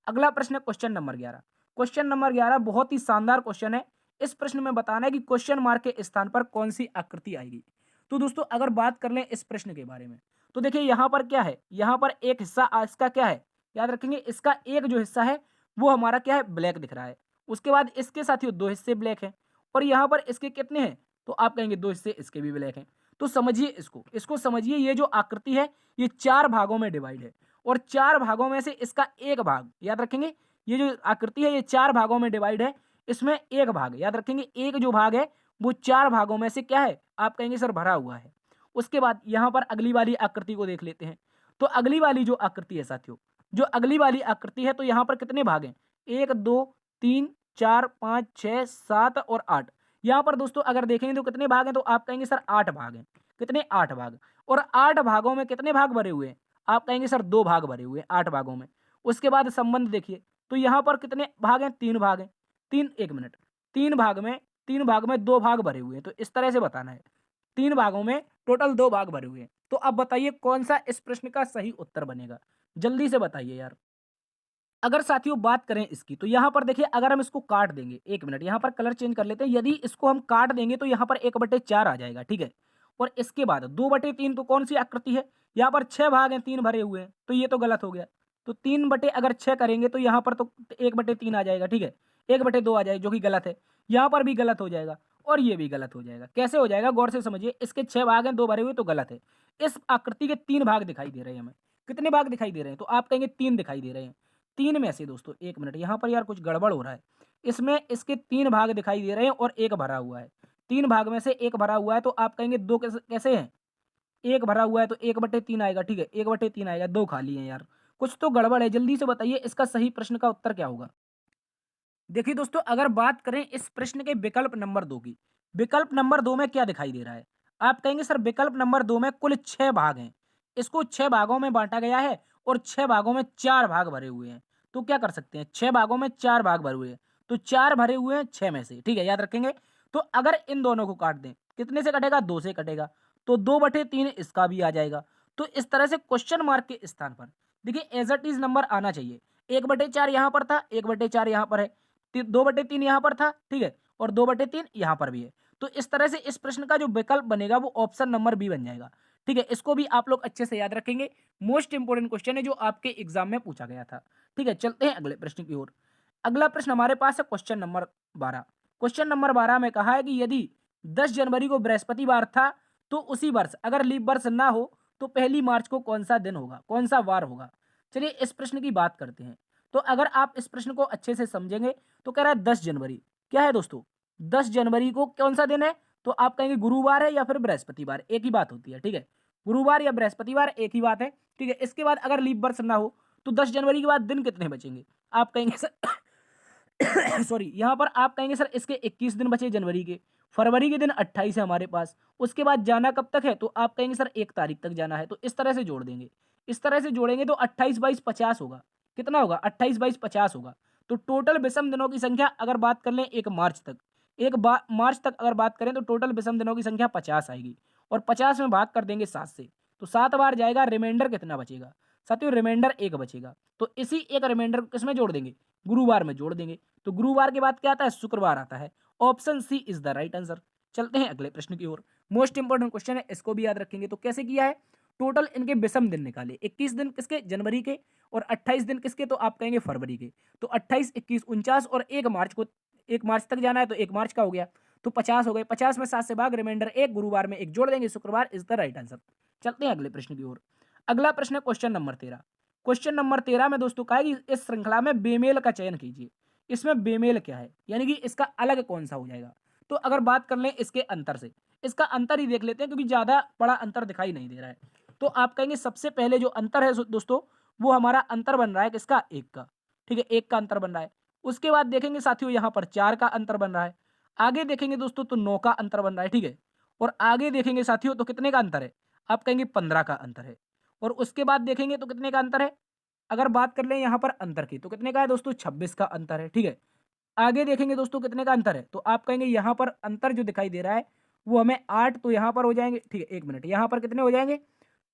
अगला प्रश्न है क्वेश्चन नंबर 11। क्वेश्चन नंबर 11 बहुत ही शानदार क्वेश्चन है। इस प्रश्न में बताना है कि क्वेश्चन मार्क के स्थान पर कौन सी आकृति आएगी। तो दोस्तों अगर बात कर लें इस प्रश्न के बारे में, तो देखिए यहाँ पर क्या है, यहाँ पर एक हिस्सा इसका क्या है, याद रखेंगे इसका एक जो हिस्सा है वो हमारा क्या है, ब्लैक दिख रहा है। उसके बाद इसके साथियों 2 हिस्से ब्लैक हैं, और यहाँ पर इसके कितने हैं, तो आप कहेंगे 2 हिस्से इसके भी ब्लैक हैं। तो समझिए इसको समझिए, ये जो आकृति है ये 4 भागों में डिवाइड है, और 4 भागों में से इसका एक भाग, याद रखेंगे ये जो आकृति है ये 4 भागों में डिवाइड है, इसमें एक भाग, याद रखेंगे एक जो भाग है वो 4 भागों में से क्या है, आप कहेंगे सर भरा हुआ है। उसके बाद यहाँ पर अगली वाली आकृति को देख लेते हैं। तो अगली वाली जो आकृति है साथियों, जो अगली वाली आकृति है, तो यहाँ पर कितने भाग हैं, 1 2 3 4 5 6 7 और 8। यहाँ पर दोस्तों अगर देखेंगे तो कितने भाग हैं, तो आप कहेंगे सर 8 भाग हैं। कितने, 8 भाग। और 8 भागों में कितने भाग भरे हुए हैं, आप कहेंगे सर 2 भाग भरे हुए हैं 8 भागों में। उसके बाद संबंध देखिए, तो यहाँ पर कितने भाग हैं, 3 भाग हैं। 3, एक मिनट, 3 भाग में 2 भाग भरे हुए हैं, तो इस तरह से बताना है। 3 भागों में टोटल 2 भाग भरे हुए हैं। तो अब बताइए कौन सा इस प्रश्न का सही उत्तर बनेगा, जल्दी से बताइए यार। अगर साथियों बात करें इसकी, तो यहाँ पर देखिए अगर हम इसको काट देंगे, एक मिनट यहाँ पर कलर चेंज कर लेते हैं, यदि इसको हम काट देंगे तो यहाँ पर 1/4 आ जाएगा, ठीक है। और इसके बाद 2/3 तो कौन सी आकृति है, यहाँ पर 6 भाग हैं, 3 भरे हुए हैं, तो ये तो गलत हो गया। तो 3/6 करेंगे तो यहाँ पर तो 1/3 आ जाएगा, ठीक है। 1/2 आ जाएगा जो कि गलत है। यहाँ पर भी गलत हो जाएगा, और ये भी गलत हो जाएगा। कैसे हो जाएगा, गौर से समझिए, इसके 6 भाग हैं, 2 भरे हुए, तो गलत है। इस आकृति के 3 भाग दिखाई दे रहे हैं हमें। कितने भाग दिखाई दे रहे हैं, तो आप कहेंगे 3 दिखाई दे रहे हैं। 3 में से दोस्तों, 1 मिनट, यहाँ पर यार कुछ गड़बड़ हो रहा है। इसमें इसके 3 भाग दिखाई दे रहे हैं और 1 भरा हुआ है। 3 भाग में से 1 भरा हुआ है, तो आप कहेंगे 2 कैसे कैसे हैं? 1 भरा हुआ है तो 1/3 आएगा, ठीक है, 1/3 आएगा, 2 खाली हैं यार। कुछ तो गड़बड़ है, जल्दी से बताइए इसका सही प्रश्न का उत्तर क्या होगा? देखिए दोस्तों, अगर बात करें इस प्रश्न के विकल्प नंबर 2 की, विकल्प नंबर 2 में क्या दिखाई दे रहा है? आप कहेंगे सर विकल्प नंबर 2 में कुल 6 भाग हैं। इसको 6 भागों में बाँटा गया है और 6 भागों में 4 भाग भरे हुए हैं। तो क्या कर सकते हैं? 6 भागों में 4 भाग भरे हुए हैं। तो 4 भरे हुए हैं 6 में से, ठीक है, याद रखेंगे। तो अगर इन दोनों को काट दें, कितने से कटेगा? 2 से कटेगा। तो 2/3 इसका भी आ जाएगा। तो इस तरह से क्वेश्चन मार्क के स्थान पर देखिए एज़ इट इज़ नंबर आना चाहिए। 1/4 यहाँ पर था, 1/4 यहाँ पर है। 2/3 यहाँ पर था, ठीक है, और 2/3 यहाँ पर भी है। तो इस तरह से इस प्रश्न का जो विकल्प बनेगा वो ऑप्शन नंबर बी बन जाएगा, ठीक है। इसको भी आप लोग अच्छे से याद रखेंगे। मोस्ट इंपोर्टेंट क्वेश्चन है जो आपके एग्जाम में पूछा गया था, ठीक है। चलते हैं अगले प्रश्न की ओर। अगला प्रश्न हमारे पास है क्वेश्चन नंबर 12। क्वेश्चन नंबर 12 में कहा है कि यदि 10 जनवरी को बृहस्पतिवार था तो उसी वर्ष अगर लीप वर्ष ना हो तो पहली मार्च को कौन सा दिन होगा, कौन सा वार होगा? चलिए इस प्रश्न की बात करते हैं। तो अगर आप इस प्रश्न को अच्छे से समझेंगे तो कह रहा है 10 जनवरी, क्या है दोस्तों? 10 जनवरी को कौन सा दिन है? तो आप कहेंगे गुरुवार है या फिर बृहस्पतिवार, एक ही बात होती है, ठीक है। गुरुवार या बृहस्पतिवार एक ही बात है, ठीक है। इसके बाद अगर लीप वर्ष ना हो तो 10 जनवरी के बाद दिन कितने बचेंगे? आप कहेंगे सर सॉरी, यहाँ पर आप कहेंगे सर इसके 21 दिन बचे जनवरी के। फरवरी के दिन 28 है हमारे पास। उसके बाद जाना कब तक है? तो आप कहेंगे सर 1 तारीख तक जाना है। तो इस तरह से जोड़ देंगे। इस तरह से जोड़ेंगे तो 28 22 50 होगा। कितना होगा? 28 22 50 होगा। तो टोटल विषम दिनों की संख्या अगर बात कर लें 1 मार्च तक, मार्च तक अगर बात करें तो टोटल विषम दिनों की संख्या 50 आएगी और 50 में भाग कर देंगे 7 से, तो 7 बार जाएगा, रिमाइंडर कितना बचेगा? साथियों रिमाइंडर 1 बचेगा। तो इसी एक रिमाइंडर को किसमें जोड़ देंगे? गुरुवार में जोड़ देंगे। तो गुरुवार के बाद क्या आता है? शुक्रवार आता है। Option C is the right answer. चलते हैं अगले प्रश्न की ओर। मोस्ट इंपोर्टेंट क्वेश्चन है, इसको भी याद रखेंगे। तो कैसे किया है? टोटल इनके विषम दिन निकाले। 21 दिन किसके? जनवरी के। और 28 दिन किसके? तो आप कहेंगे फरवरी के। तो 28 21 49 और 1 मार्च को, 1 मार्च तक जाना है तो 1 मार्च का हो गया। तो 50 हो गए। 50 में 7 से भाग, रिमाइंडर 1, गुरुवार में 1 जोड़ देंगे, शुक्रवार इज द राइट आंसर। चलते हैं अगले प्रश्न की ओर। अगला प्रश्न है क्वेश्चन नंबर 13। क्वेश्चन नंबर 13 में दोस्तों कहा है कि इस श्रृंखला में बेमेल का चयन कीजिए। इसमें बेमेल क्या है, यानी कि इसका अलग कौन सा हो जाएगा? तो अगर बात कर लें इसके अंतर से, इसका अंतर ही देख लेते हैं क्योंकि ज्यादा बड़ा अंतर दिखाई नहीं दे रहा है। तो आप कहेंगे सबसे पहले जो अंतर है दोस्तों वो हमारा अंतर बन रहा है किसका? 1 का, ठीक है, 1 का अंतर बन रहा है। उसके बाद देखेंगे साथियों यहाँ पर 4 का अंतर बन रहा है। आगे देखेंगे दोस्तों तो 9 का अंतर बन रहा है, ठीक है। और आगे देखेंगे साथियों तो कितने का अंतर है? आप कहेंगे 15 का अंतर है। और उसके बाद देखेंगे तो कितने का अंतर है? अगर बात कर लें यहाँ पर अंतर की तो कितने का है दोस्तों? 26 का अंतर है, ठीक है। आगे देखेंगे दोस्तों कितने का अंतर है? तो आप कहेंगे यहाँ पर अंतर जो दिखाई दे रहा है वो हमें 8, तो यहाँ पर हो जाएंगे, ठीक है, 1 मिनट, यहाँ पर कितने हो जाएंगे?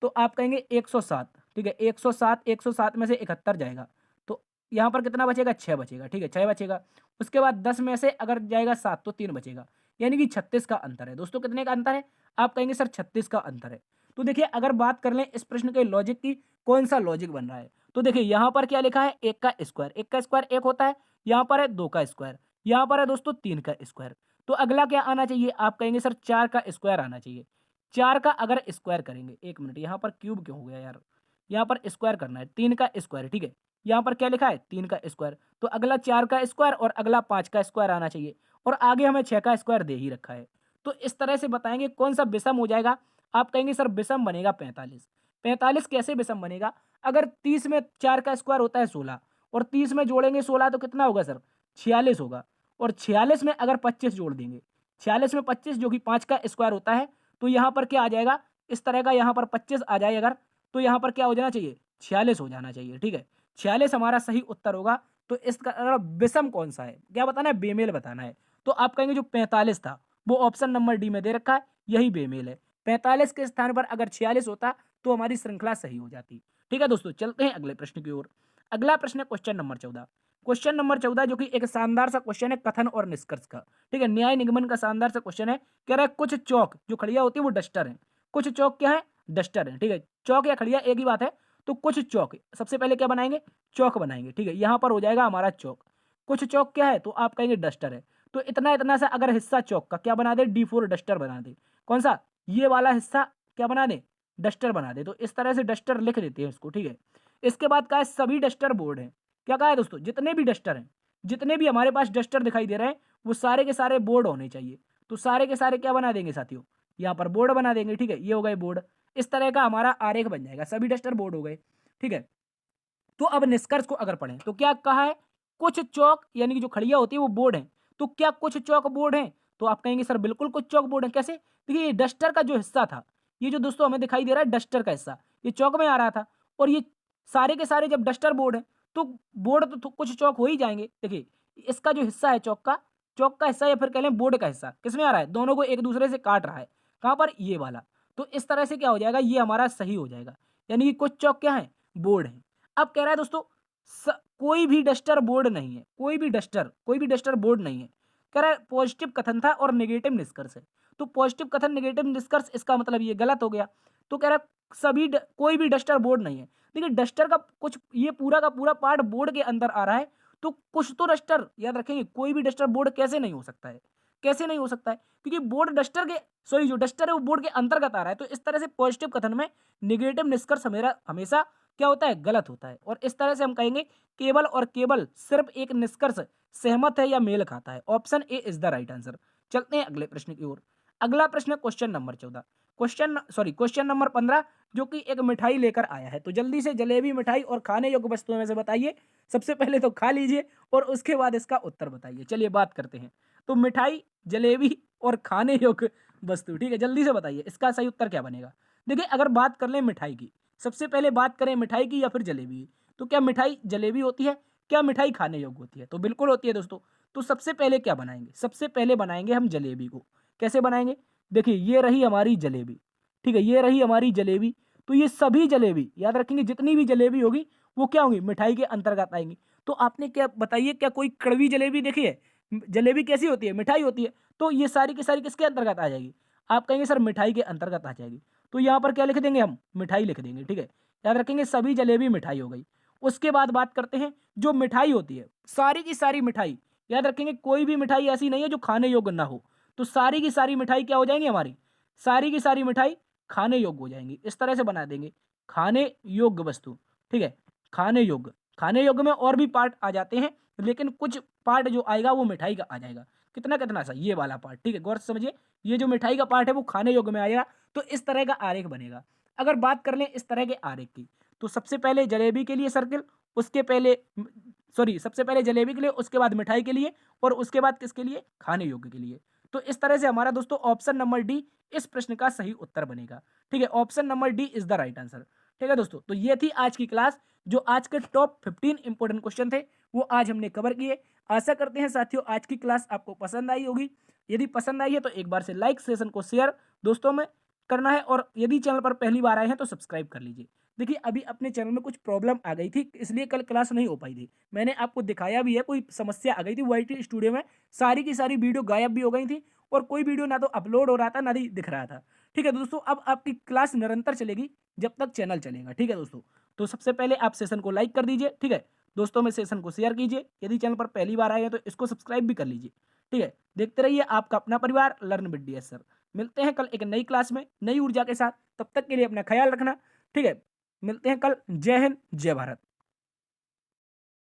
तो आप कहेंगे 107, ठीक है, 107, 107 में से 71 जाएगा। तो यहाँ पर कितना बचेगा? 6 बचेगा, ठीक है, 6 बचेगा। उसके बाद 10 में से अगर जाएगा 7 तो 3 बचेगा, यानी कि 36 का अंतर है। दोस्तों कितने का अंतर है? आप कहेंगे सर 36 का अंतर है। तो देखिए अगर बात कर लें इस प्रश्न के लॉजिक की, कौन सा लॉजिक बन रहा है? तो देखिए यहाँ पर क्या लिखा है? 1 का स्क्वायर, 1 का स्क्वायर 1 होता है। यहाँ पर है 2 का स्क्वायर, यहाँ पर है दोस्तों 3 का स्क्वायर। तो अगला क्या आना चाहिए? आप कहेंगे सर 4 का स्क्वायर आना चाहिए। 4 का अगर स्क्वायर करेंगे, 1 मिनट, यहाँ पर क्यूब क्यों हो गया यार? यहाँ पर स्क्वायर करना है, 3 का स्क्वायर, ठीक है। यहाँ पर क्या लिखा है? 3 का स्क्वायर। तो अगला 4 का स्क्वायर और अगला 5 का स्क्वायर आना चाहिए। और आगे हमें 6 का स्क्वायर दे ही रखा है। तो इस तरह से बताएंगे कौन सा विषम हो जाएगा। आप कहेंगे सर विषम बनेगा 45। 45 कैसे विषम बनेगा? अगर 30 में 4 का स्क्वायर होता है 16 और 30 में जोड़ेंगे 16 तो कितना होगा सर? 46 होगा। और 46 में अगर 25 जोड़ देंगे, 46 में 25 जो कि 5 का स्क्वायर होता है, तो यहाँ पर क्या आ जाएगा? इस तरह का यहाँ पर 25 आ जाए अगर, तो यहाँ पर क्या हो जाना चाहिए? 46 हो जाना चाहिए, ठीक है। 46 हमारा सही उत्तर होगा। तो इसका विषम कौन सा है? क्या बताना है? बेमेल बताना है। तो आप कहेंगे जो 45 था वो ऑप्शन नंबर डी में दे रखा है, यही बेमेल है। 45 के स्थान पर अगर 46 होता तो हमारी श्रृंखला सही हो जाती। ठीक है दोस्तों, चलते हैं अगले प्रश्न की ओर। अगला प्रश्न है क्वेश्चन नंबर 14। क्वेश्चन नंबर 14 जो कि एक शानदार सा क्वेश्चन है कथन और निष्कर्ष का, ठीक है, न्याय निगमन का शानदार सा क्वेश्चन है। कह रहा है कुछ चौक जो खड़िया होती है वो डस्टर है। कुछ चौक क्या है? डस्टर है, ठीक है। चौक या खड़िया एक ही बात है। तो कुछ चौक सबसे पहले क्या बनाएंगे? चौक बनाएंगे, ठीक है। यहाँ पर हो जाएगा हमारा चौक। कुछ चौक क्या है? तो आप कहेंगे डस्टर है। तो इतना इतना सा अगर हिस्सा चौक का क्या बना दे? D4 डस्टर बना दे। कौन सा? ये वाला हिस्सा क्या बना दे? डस्टर बना दे। तो इस तरह से डस्टर लिख देते हैं इसको, ठीक है। इसके बाद क्या है? सभी डस्टर बोर्ड है। क्या कहा है दोस्तों, जितने भी डस्टर हैं, जितने भी हमारे पास डस्टर दिखाई दे रहे हैं वो सारे के सारे बोर्ड होने चाहिए। तो सारे के सारे क्या बना देंगे साथियों, यहाँ पर बोर्ड बना देंगे। ठीक है, ये हो गए बोर्ड। इस तरह का हमारा आरेख बन जाएगा, सभी डस्टर बोर्ड हो गए। ठीक है, तो अब निष्कर्ष को अगर पढ़ें तो क्या कहा है, कुछ चौक यानी कि जो खड़िया होती है वो बोर्ड है। तो क्या कुछ चौक बोर्ड है, तो आप कहेंगे सर बिल्कुल कुछ चौक बोर्ड है। कैसे, देखिए ये डस्टर का जो हिस्सा था, ये जो दोस्तों हमें दिखाई दे रहा है डस्टर का हिस्सा, ये चौक में आ रहा था। और ये सारे के सारे जब डस्टर बोर्ड है तो बोर्ड तो कुछ चौक हो ही जाएंगे। देखिए इसका जो हिस्सा है चौक का हिस्सा या फिर कह लें बोर्ड का हिस्सा किसमें आ रहा है, दोनों को एक दूसरे से काट रहा है। कहाँ पर, ये वाला। तो इस तरह से क्या हो जाएगा, ये हमारा सही हो जाएगा, यानी कि कुछ चौक क्या है, बोर्ड है। अब कह रहा है दोस्तों कोई भी डस्टर बोर्ड नहीं है, कोई भी डस्टर बोर्ड नहीं है। कह रहा है पॉजिटिव कथन था और नेगेटिव निष्कर्ष है। तो पॉजिटिव कथन नेगेटिव निष्कर्ष, इसका मतलब ये गलत हो गया। तो कह रहा है कोई भी डस्टर बोर्ड नहीं है। देखिए डस्टर का कुछ, ये पूरा का पूरा पार्ट बोर्ड के अंदर आ रहा है, तो कुछ तो डस्टर, याद रखेंगे कोई भी डस्टर बोर्ड कैसे नहीं हो सकता है, कैसे नहीं हो सकता है, क्योंकि बोर्ड डस्टर के, सॉरी जो डस्टर है वो बोर्ड के अंतर्गत आ रहा है। तो इस तरह से पॉजिटिव कथन में नेगेटिव निष्कर्ष मेरा हमेशा क्या होता है, गलत होता है। और इस तरह से हम कहेंगे केवल और केवल सिर्फ एक निष्कर्ष सहमत है या मेल खाता है। Option A is the right answer. चलते हैं अगले प्रश्न की ओर। अगला प्रश्न क्वेश्चन नंबर 14, क्वेश्चन नंबर 15, जो कि एक मिठाई लेकर आया है। तो जल्दी से जलेबी, मिठाई और खाने योग्य वस्तुओं में से बताइए। सबसे पहले तो खा लीजिए और उसके बाद इसका उत्तर बताइए। चलिए बात करते हैं। तो मिठाई, जलेबी और खाने योग्य वस्तु, ठीक है, जल्दी से बताइए इसका सही उत्तर क्या बनेगा। देखिए अगर बात कर लें मिठाई की, सबसे पहले बात करें मिठाई की या फिर जलेबी की, तो क्या मिठाई जलेबी होती है, क्या मिठाई खाने योग्य होती है, तो बिल्कुल होती है दोस्तों। तो सबसे पहले क्या बनाएंगे, सबसे पहले बनाएंगे हम जलेबी को। कैसे बनाएंगे, देखिए ये रही हमारी जलेबी, ठीक है, ये रही हमारी जलेबी। तो ये सभी जलेबी, याद रखेंगे जितनी भी जलेबी होगी वो क्या होगी, मिठाई के अंतर्गत आएंगी। तो आपने क्या बताइए, क्या कोई कड़वी जलेबी देखी है, जलेबी कैसी होती है, मिठाई होती है। तो ये सारी की सारी किसके अंतर्गत आ जाएगी, आप कहेंगे सर मिठाई के अंतर्गत आ जाएगी। तो यहाँ पर क्या लिख देंगे हम, मिठाई लिख देंगे। ठीक है, याद रखेंगे सभी जलेबी मिठाई हो गई। उसके बाद बात करते हैं जो मिठाई होती है, सारी की सारी मिठाई, याद रखेंगे कोई भी मिठाई ऐसी नहीं है जो खाने योग्य ना हो। तो सारी की सारी मिठाई क्या हो जाएंगी हमारी, सारी की सारी मिठाई खाने योग्य हो जाएंगी। इस तरह से बना देंगे खाने योग्य वस्तु। ठीक है, खाने योग्य में और भी पार्ट आ जाते हैं, लेकिन कुछ पार्ट जो आएगा वो मिठाई का आ जाएगा। कितना कितना सा, ये वाला पार्ट। ठीक है, गौर से समझिए, ये जो मिठाई का पार्ट है वो खाने योग्य में आएगा। तो इस तरह का आरेख बनेगा। अगर बात कर लें इस तरह के आरेख की, तो सबसे पहले जलेबी के लिए सर्किल, उसके पहले सबसे पहले जलेबी के लिए, उसके बाद मिठाई के लिए, और उसके बाद किसके लिए, खाने योग्य के लिए। तो इस तरह से हमारा दोस्तों ऑप्शन नंबर डी इस प्रश्न का सही उत्तर बनेगा। ठीक है, option number D is the right answer. ठीक है दोस्तों, तो ये थी आज की क्लास। जो आज के टॉप 15 इंपॉर्टेंट क्वेश्चन थे वो आज हमने कवर किए। आशा करते हैं साथियों आज की क्लास आपको पसंद आई होगी। यदि पसंद आई है तो एक बार से लाइक, सेशन को शेयर दोस्तों में करना है, और यदि चैनल पर पहली बार आए हैं तो सब्सक्राइब कर लीजिए। देखिए अभी अपने चैनल में कुछ प्रॉब्लम आ गई थी, इसलिए कल क्लास नहीं हो पाई थी। मैंने आपको दिखाया भी है, कोई समस्या आ गई थी YT स्टूडियो में, सारी की सारी वीडियो गायब भी हो गई थी, और कोई वीडियो ना तो अपलोड हो रहा था ना ही दिख रहा था। ठीक है दोस्तों, अब आपकी क्लास निरंतर चलेगी जब तक चैनल चलेगा। ठीक है दोस्तों, तो सबसे पहले आप सेशन को लाइक कर दीजिए। ठीक है दोस्तों में सेशन को शेयर कीजिए। यदि चैनल पर पहली बार आए हैं तो इसको सब्सक्राइब भी कर लीजिए। ठीक है, देखते रहिए आपका अपना परिवार लर्न विद DS सर। मिलते हैं कल एक नई क्लास में नई ऊर्जा के साथ, तब तक के लिए अपना ख्याल रखना। ठीक है, मिलते हैं कल। जय हिंद, जय भारत।